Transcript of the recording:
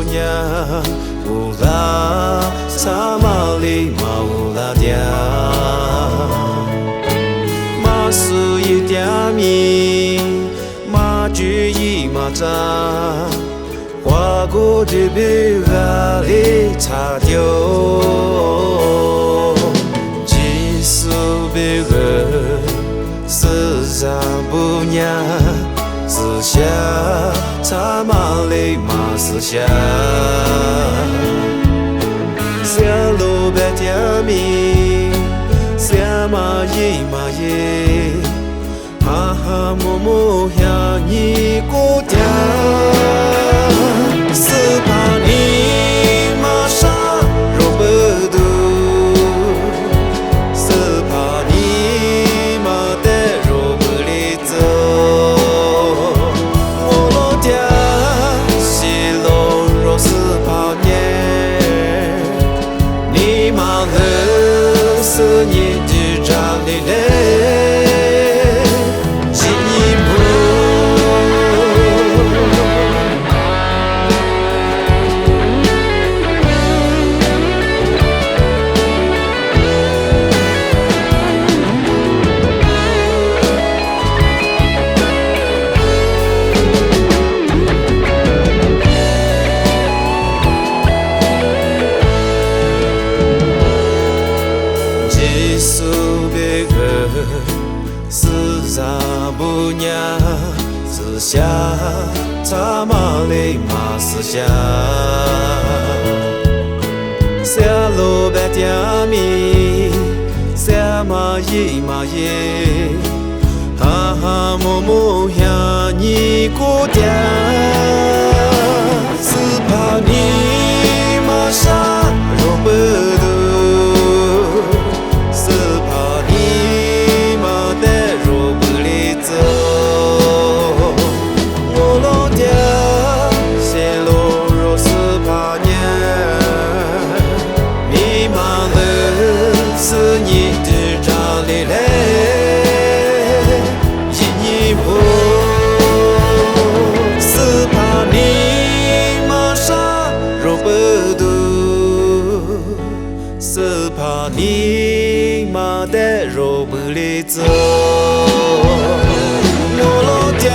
punya ulah sama lima ulah dia masuk dia mi maju i mata花过的别个里擦掉，即使别个是啥不娘，是下他妈的马是下，下路别点名，下马一马一，哈哈木木呀你过点。是怕你马上若不读，是怕你马得若不离走。我老爹是老若是怕你，你马了是你的家里的。是啥不娘？是下他妈的马是下，下路白点米，下马一马一，哈哈木木呀你过点，是怕你马上若不读。是怕你马得若不离走，我老爹。